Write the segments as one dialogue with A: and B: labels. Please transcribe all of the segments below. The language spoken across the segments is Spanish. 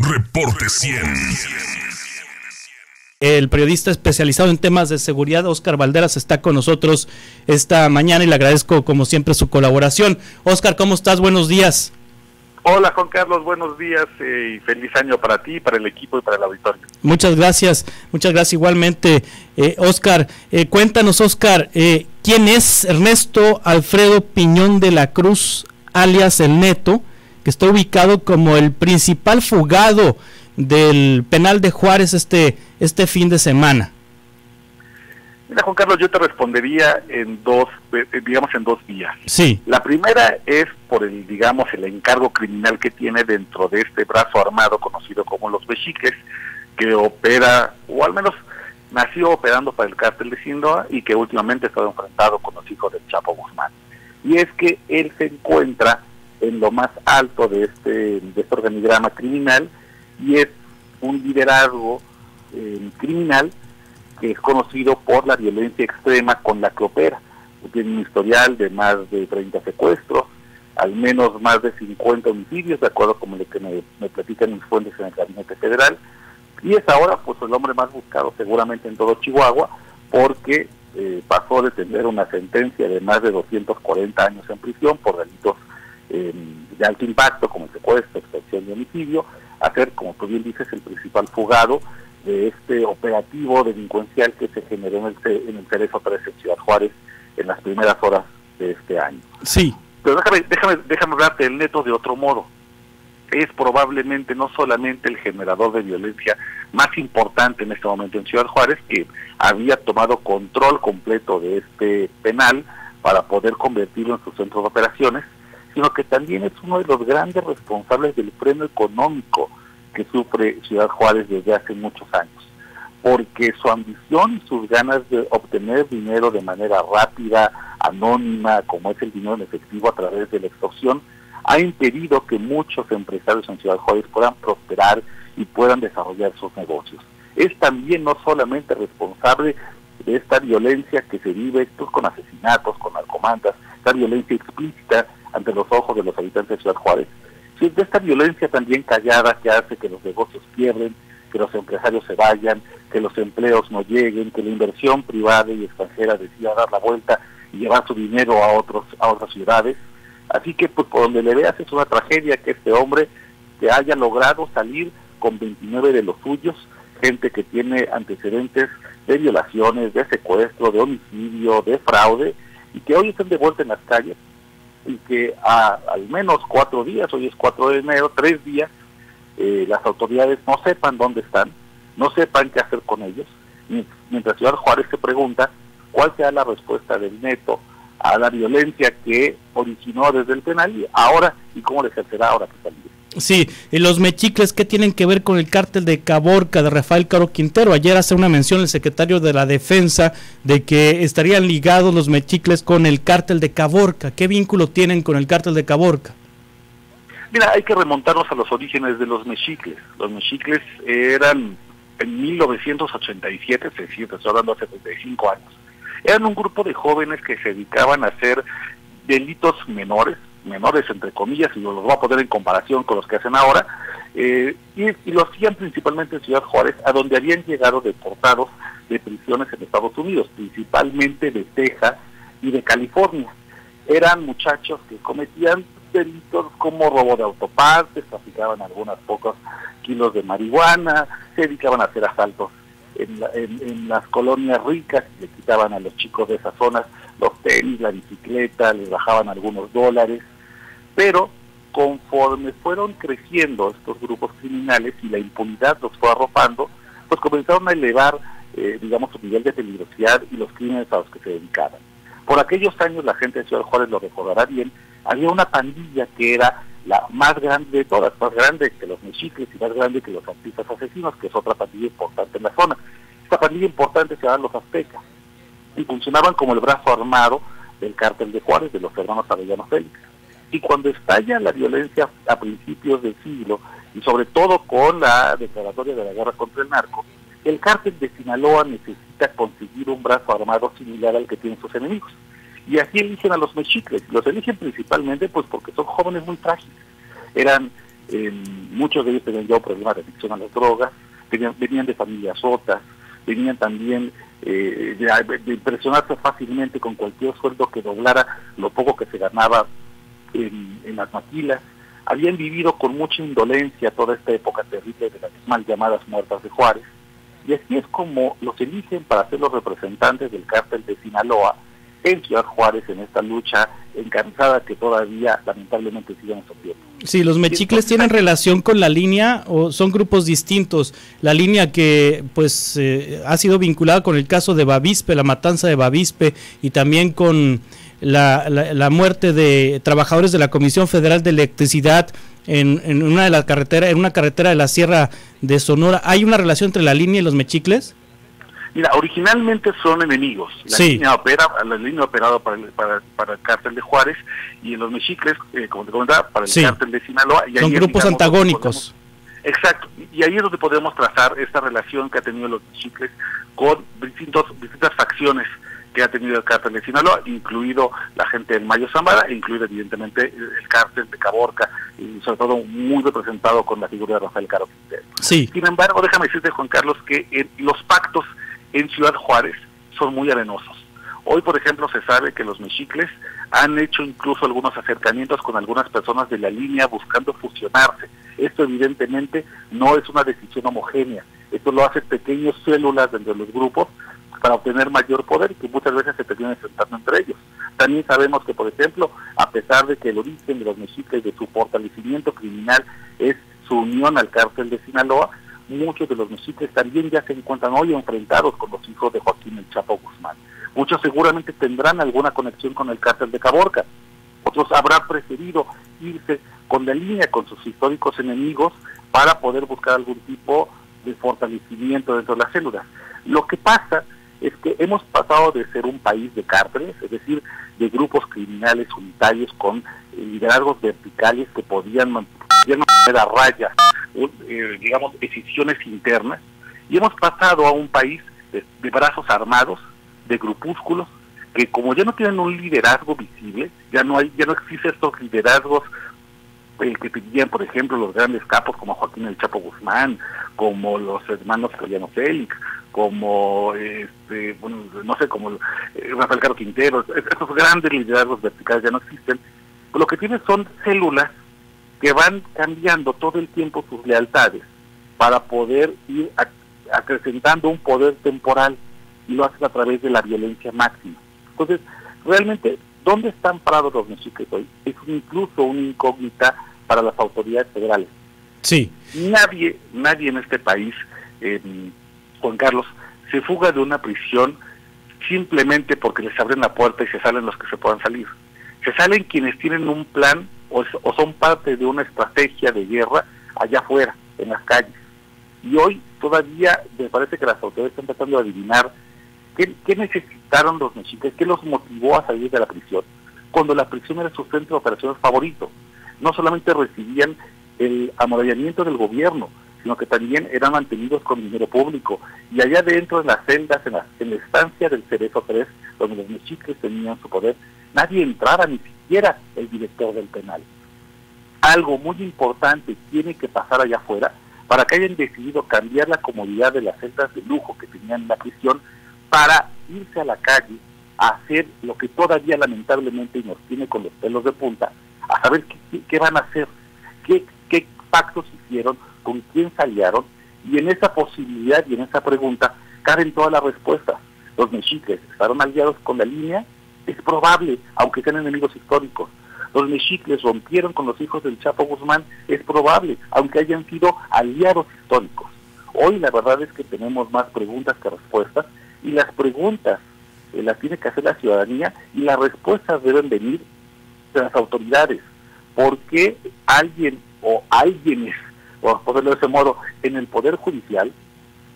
A: Reporte 100.
B: El periodista especializado en temas de seguridad, Óscar Valderas, está con nosotros esta mañana y le agradezco como siempre su colaboración. Óscar, ¿cómo estás? Buenos días.
C: Hola Juan Carlos, buenos días y feliz año para ti, para el equipo y para el auditorio.
B: Muchas gracias igualmente. Óscar, cuéntanos, Óscar, ¿quién es Ernesto Alfredo Piñón de la Cruz, alias El Neto, que está ubicado como el principal fugado del penal de Juárez este fin de semana?
C: Mira, Juan Carlos, yo te respondería en dos vías.
B: Sí.
C: La primera es por el encargo criminal que tiene dentro de este brazo armado conocido como los Mexiques, que opera, o al menos nació operando para el cártel de Sinaloa y que últimamente ha estado enfrentado con los hijos del Chapo Guzmán. Y es que él se encuentra en lo más alto de este organigrama criminal y es un liderazgo criminal que es conocido por la violencia extrema con la que opera. Tiene un historial de más de 30 secuestros, al menos más de 50 homicidios, de acuerdo con lo que me platican mis fuentes en el Gabinete Federal, y es ahora pues el hombre más buscado seguramente en todo Chihuahua, porque pasó de tener una sentencia de más de 240 años en prisión por delitos de alto impacto como el secuestro, extorsión y homicidio, a ser, como tú bien dices, el principal fugado de este operativo delincuencial que se generó en el Cerezo 13 en Ciudad Juárez en las primeras horas de este año.
B: Sí.
C: Pero déjame hablarte del Neto de otro modo. Es probablemente no solamente el generador de violencia más importante en este momento en Ciudad Juárez, que había tomado control completo de este penal para poder convertirlo en su centro de operaciones, sino que también es uno de los grandes responsables del freno económico que sufre Ciudad Juárez desde hace muchos años, porque su ambición y sus ganas de obtener dinero de manera rápida, anónima, como es el dinero en efectivo a través de la extorsión, ha impedido que muchos empresarios en Ciudad Juárez puedan prosperar y puedan desarrollar sus negocios. Es también no solamente responsable de esta violencia que se vive con asesinatos, con narcomandas, esta violencia explícita ante los ojos de los habitantes de Ciudad Juárez, sino de esta violencia también callada que hace que los negocios pierden, que los empresarios se vayan, que los empleos no lleguen, que la inversión privada y extranjera decida dar la vuelta y llevar su dinero a otras ciudades. Así que pues por donde le veas es una tragedia que este hombre que haya logrado salir con 29 de los suyos, gente que tiene antecedentes de violaciones, de secuestro, de homicidio, de fraude, y que hoy están de vuelta en las calles, y que al menos 4 días, hoy es 4 de enero, 3 días, las autoridades no sepan dónde están, no sepan qué hacer con ellos, mientras Ciudad Juárez se pregunta cuál será la respuesta del Neto a la violencia que originó desde el penal y cómo le ejercerá ahora que salió.
B: Sí, y los mexicles, ¿qué tienen que ver con el cártel de Caborca de Rafael Caro Quintero? Ayer hace una mención el secretario de la Defensa de que estarían ligados los mexicles con el cártel de Caborca. ¿Qué vínculo tienen con el cártel de Caborca?
C: Mira, hay que remontarnos a los orígenes de los mexicles. Los mexicles eran en 1987, es decir, estoy hablando hace 35 años. Eran un grupo de jóvenes que se dedicaban a hacer delitos menores entre comillas, y los voy a poner en comparación con los que hacen ahora, y lo hacían principalmente en Ciudad Juárez, a donde habían llegado deportados de prisiones en Estados Unidos, principalmente de Texas y de California. Eran muchachos que cometían delitos como robo de autopartes, traficaban algunos pocos kilos de marihuana, se dedicaban a hacer asaltos en las colonias ricas, le quitaban a los chicos de esas zonas los tenis, la bicicleta, les bajaban algunos dólares, pero conforme fueron creciendo estos grupos criminales y la impunidad los fue arropando, pues comenzaron a elevar, su nivel de peligrosidad y los crímenes a los que se dedicaban. Por aquellos años, la gente de Ciudad Juárez lo recordará bien, había una pandilla que era la más grande de todas, más grande que los mexicles y más grande que los artistas asesinos, que es otra pandilla importante en la zona. Esta pandilla importante se llama los Aztecas, y funcionaban como el brazo armado del cártel de Juárez, de los hermanos Arellano Félix. Y cuando estalla la violencia a principios del siglo, y sobre todo con la declaratoria de la guerra contra el narco, el cártel de Sinaloa necesita conseguir un brazo armado similar al que tienen sus enemigos. Y así eligen a los mexicles. Los eligen principalmente pues porque son jóvenes muy frágiles. Eran muchos de ellos tenían ya problemas de adicción a las drogas, venían de familias rotas, venían también de impresionarse fácilmente con cualquier sueldo que doblara lo poco que se ganaba en las maquilas. Habían vivido con mucha indolencia toda esta época terrible de las mal llamadas muertas de Juárez, y así es como los eligen para ser los representantes del cártel de Sinaloa en Ciudad Juárez, en esta lucha encarnizada que todavía lamentablemente sigue en estos tiempos.
B: Sí, ¿los mexicles tienen relación con la línea o son grupos distintos? La línea que pues ha sido vinculada con el caso de Bavispe, la matanza de Bavispe, y también con la muerte de trabajadores de la Comisión Federal de Electricidad en una carretera de la Sierra de Sonora. ¿Hay una relación entre la línea y los mexicles?
C: Mira, originalmente son enemigos. La línea operada para el cártel de Juárez, y en los mexicles, como te comentaba, para el cártel de Sinaloa. Y
B: son grupos antagónicos.
C: Exacto, y ahí es donde podemos trazar esta relación que ha tenido los mexicles con distintas facciones que ha tenido el cártel de Sinaloa, incluido la gente del Mayo Zambada, e incluido evidentemente el cártel de Caborca, y sobre todo muy representado con la figura de Rafael Caro Quintero.
B: Sí.
C: Sin embargo, déjame decirte, Juan Carlos, que los pactos en Ciudad Juárez son muy arenosos. Hoy, por ejemplo, se sabe que los mexicles han hecho incluso algunos acercamientos con algunas personas de la línea buscando fusionarse. Esto evidentemente no es una decisión homogénea. Esto lo hacen pequeñas células dentro de los grupos para obtener mayor poder, que muchas veces se terminan enfrentando entre ellos. También sabemos que, por ejemplo, a pesar de que el origen de los mexicles, de su fortalecimiento criminal, es su unión al cártel de Sinaloa, muchos de los mexicles también ya se encuentran hoy enfrentados con los hijos de Joaquín El Chapo Guzmán. Muchos seguramente tendrán alguna conexión con el cártel de Caborca. Otros habrán preferido irse con la línea, con sus históricos enemigos, para poder buscar algún tipo de fortalecimiento dentro de las células. Lo que pasa es que hemos pasado de ser un país de cárteles, es decir, de grupos criminales unitarios con liderazgos verticales que podían mantener a raya, digamos, decisiones internas, y hemos pasado a un país de brazos armados, de grupúsculos, que como ya no tienen un liderazgo visible, ya no existen estos liderazgos que tenían, por ejemplo, los grandes capos como Joaquín El Chapo Guzmán, como los hermanos Floriano Félix, como como Rafael Caro Quintero. Estos grandes liderazgos verticales ya no existen. Lo que tienen son células que van cambiando todo el tiempo sus lealtades para poder ir acrecentando un poder temporal, y lo hacen a través de la violencia máxima. Entonces, realmente, ¿dónde están parados los mexicles hoy? Es incluso una incógnita para las autoridades federales.
B: Sí.
C: Nadie en este país, Juan Carlos, se fuga de una prisión simplemente porque les abren la puerta y se salen los que se puedan salir. Se salen quienes tienen un plan o son parte de una estrategia de guerra allá afuera, en las calles. Y hoy todavía me parece que las autoridades están tratando de adivinar qué necesitaron los mexicles, qué los motivó a salir de la prisión, cuando la prisión era su centro de operaciones favorito. No solamente recibían el amorallamiento del gobierno, sino que también eran mantenidos con dinero público. Y allá dentro, en las celdas, en la estancia del Cerezo 3, donde los mexicles tenían su poder, nadie entraba, ni siquiera el director del penal. Algo muy importante tiene que pasar allá afuera para que hayan decidido cambiar la comodidad de las celdas de lujo que tenían en la prisión para irse a la calle a hacer lo que todavía lamentablemente nos tiene con los pelos de punta, a saber qué van a hacer, qué pactos hicieron, con quién salieron, y en esa posibilidad y en esa pregunta caben todas las respuestas. Los mexicles estaban aliados con la línea, es probable, aunque sean enemigos históricos. Los mexicles rompieron con los hijos del Chapo Guzmán, es probable, aunque hayan sido aliados históricos. Hoy la verdad es que tenemos más preguntas que respuestas, y las preguntas las tiene que hacer la ciudadanía, y las respuestas deben venir de las autoridades. ¿Por qué alguien o alguienes, por ponerlo de ese modo, en el Poder Judicial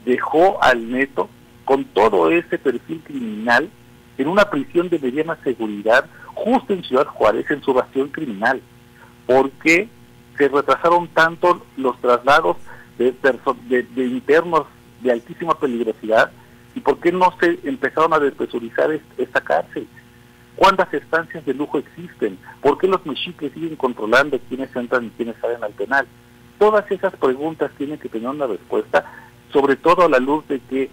C: dejó al Neto con todo ese perfil criminal en una prisión de mediana seguridad justo en Ciudad Juárez, en su bastión criminal? ¿Por qué se retrasaron tanto los traslados de internos de altísima peligrosidad? ¿Y por qué no se empezaron a despresurizar esta cárcel? ¿Cuántas estancias de lujo existen? ¿Por qué los mexicles siguen controlando quiénes entran y quiénes salen al penal? todas esas preguntas tienen que tener una respuesta, sobre todo a la luz de que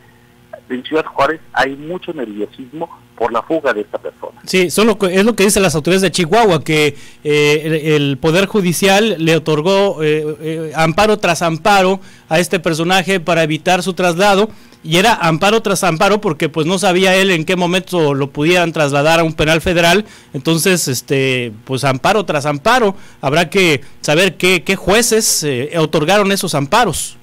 C: en Ciudad Juárez hay mucho nerviosismo por la fuga de esta persona.
B: Sí, es lo que dicen las autoridades de Chihuahua, que el Poder Judicial le otorgó amparo tras amparo a este personaje para evitar su traslado, y era amparo tras amparo porque pues no sabía él en qué momento lo pudieran trasladar a un penal federal. Entonces pues amparo tras amparo, habrá que saber qué jueces otorgaron esos amparos.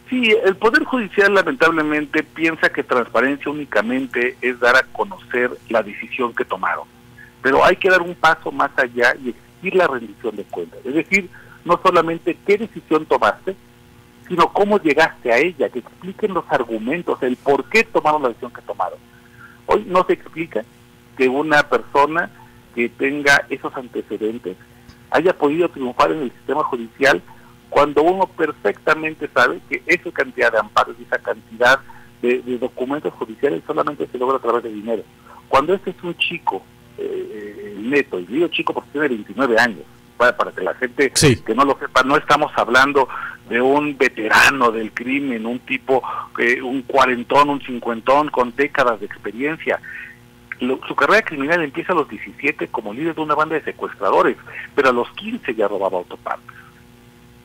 C: Sí, el Poder Judicial lamentablemente piensa que transparencia únicamente es dar a conocer la decisión que tomaron, pero hay que dar un paso más allá y exigir la rendición de cuentas, es decir, no solamente qué decisión tomaste, sino cómo llegaste a ella, que expliquen los argumentos, el por qué tomaron la decisión que tomaron. Hoy no se explica que una persona que tenga esos antecedentes haya podido triunfar en el sistema judicial cuando uno perfectamente sabe que esa cantidad de amparos y esa cantidad de documentos judiciales solamente se logra a través de dinero. Cuando este es un chico neto, y digo chico porque tiene 29 años, para que la gente que no lo sepa, no estamos hablando de un veterano del crimen, un tipo, un cuarentón, un cincuentón con décadas de experiencia. Su carrera criminal empieza a los 17 como líder de una banda de secuestradores, pero a los 15 ya robaba autopartes.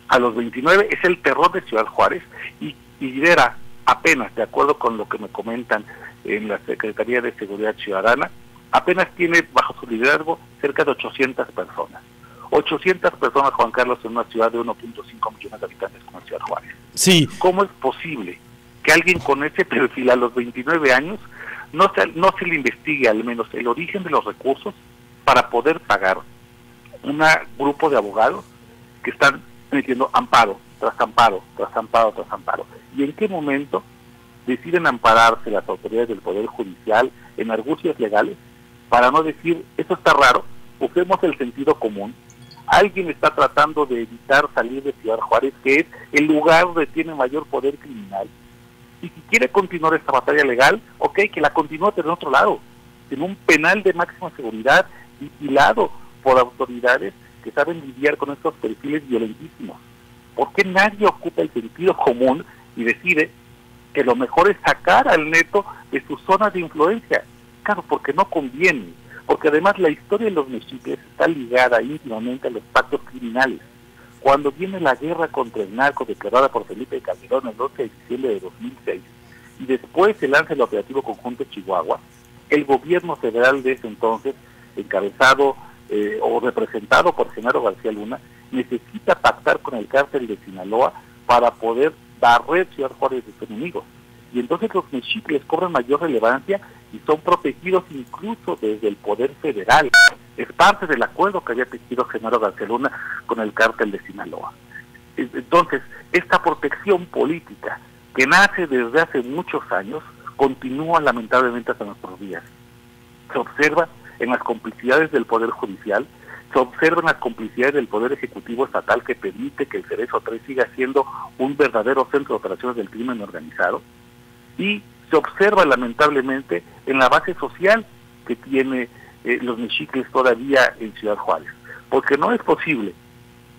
C: A los 29 es el terror de Ciudad Juárez y lidera apenas, de acuerdo con lo que me comentan en la Secretaría de Seguridad Ciudadana, apenas tiene bajo su liderazgo cerca de 800 personas. 800 personas, Juan Carlos, en una ciudad de 1.5 millones de habitantes como Ciudad Juárez.
B: Sí.
C: ¿Cómo es posible que alguien con ese perfil a los 29 años no se le investigue al menos el origen de los recursos para poder pagar un grupo de abogados que están metiendo amparo, tras amparo, tras amparo, tras amparo? ¿Y en qué momento deciden ampararse las autoridades del Poder Judicial en argucias legales para no decir, eso está raro, usemos el sentido común? Alguien está tratando de evitar salir de Ciudad Juárez, que es el lugar donde tiene mayor poder criminal. Y si quiere continuar esta batalla legal, ok, que la continúe pero en otro lado, en un penal de máxima seguridad, vigilado por autoridades que saben lidiar con estos perfiles violentísimos. ¿Por qué nadie ocupa el sentido común y decide que lo mejor es sacar al neto de su zona de influencia? Claro, porque no conviene, porque además la historia de los mexicles está ligada íntimamente a los pactos criminales. Cuando viene la guerra contra el narco declarada por Felipe Calderón el 12 de diciembre de 2006 y después se lanza el operativo conjunto Chihuahua, el gobierno federal de ese entonces, encabezado o representado por Genaro García Luna, necesita pactar con el cártel de Sinaloa para poder barrer Ciudad Juárez de sus enemigos. Y entonces los mexicles cobran mayor relevancia y son protegidos incluso desde el poder federal. Es parte del acuerdo que había tejido Genaro García Luna con el cártel de Sinaloa. Entonces, esta protección política que nace desde hace muchos años continúa lamentablemente hasta nuestros días. Se observa en las complicidades del Poder Judicial, se observan las complicidades del Poder Ejecutivo Estatal que permite que el Cerezo 3 siga siendo un verdadero centro de operaciones del crimen organizado, y se observa lamentablemente en la base social que tiene los mexicles todavía en Ciudad Juárez, porque no es posible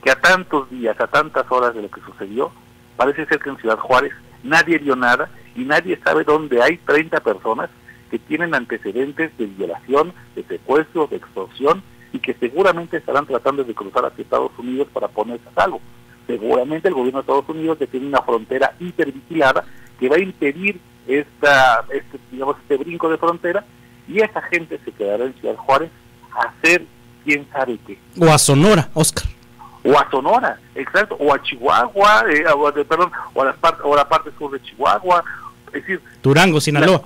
C: que a tantos días, a tantas horas de lo que sucedió, parece ser que en Ciudad Juárez nadie vio nada y nadie sabe dónde hay 30 personas que tienen antecedentes de violación, de secuestro, de extorsión, y que seguramente estarán tratando de cruzar hacia Estados Unidos para ponerse a salvo. Seguramente el gobierno de Estados Unidos tiene una frontera hipervigilada que va a impedir este brinco de frontera, y esa gente se quedará en Ciudad Juárez a hacer quién sabe qué.
B: O a Sonora, Oscar.
C: O a Sonora, exacto, o a Chihuahua, o a la parte sur de Chihuahua, es decir,
B: Durango, Sinaloa.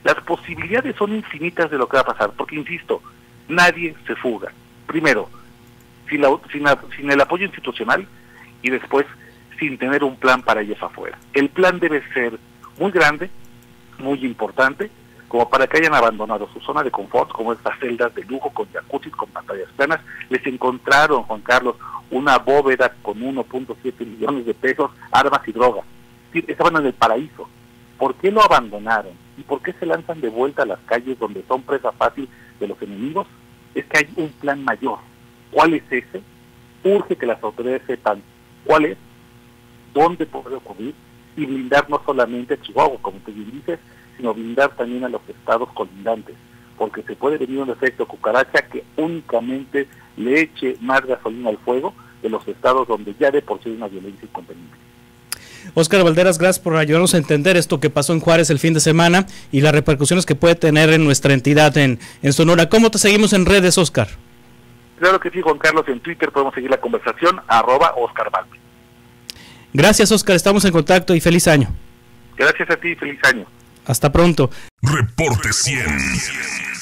C: Las posibilidades son infinitas de lo que va a pasar, porque insisto, nadie se fuga. Primero, sin el apoyo institucional, y después sin tener un plan para ellos afuera. El plan debe ser muy grande, muy importante, como para que hayan abandonado su zona de confort, como estas celdas de lujo con jacuzzi, con pantallas planas. Les encontraron, Juan Carlos, una bóveda con 1.7 millones de pesos, armas y drogas. Sí, estaban en el paraíso. ¿Por qué lo abandonaron? ¿Y por qué se lanzan de vuelta a las calles donde son presa fácil de los enemigos? Es que hay un plan mayor. ¿Cuál es ese? urge que las autoridades sepan cuál es, dónde puede ocurrir, y blindar no solamente a Chihuahua, como tú bien dices, sino blindar también a los estados colindantes, porque se puede venir un efecto cucaracha que únicamente le eche más gasolina al fuego de los estados donde ya de por sí hay una violencia incontenible.
B: Óscar Valderas, gracias por ayudarnos a entender esto que pasó en Juárez el fin de semana y las repercusiones que puede tener en nuestra entidad en Sonora. ¿Cómo te seguimos en redes, Óscar?
C: Claro que sí, Juan Carlos, en Twitter podemos seguir la conversación, @Óscar Valderas.
B: Gracias, Óscar, estamos en contacto y feliz año.
C: Gracias a ti, feliz año.
B: Hasta pronto.
A: Reporte 100.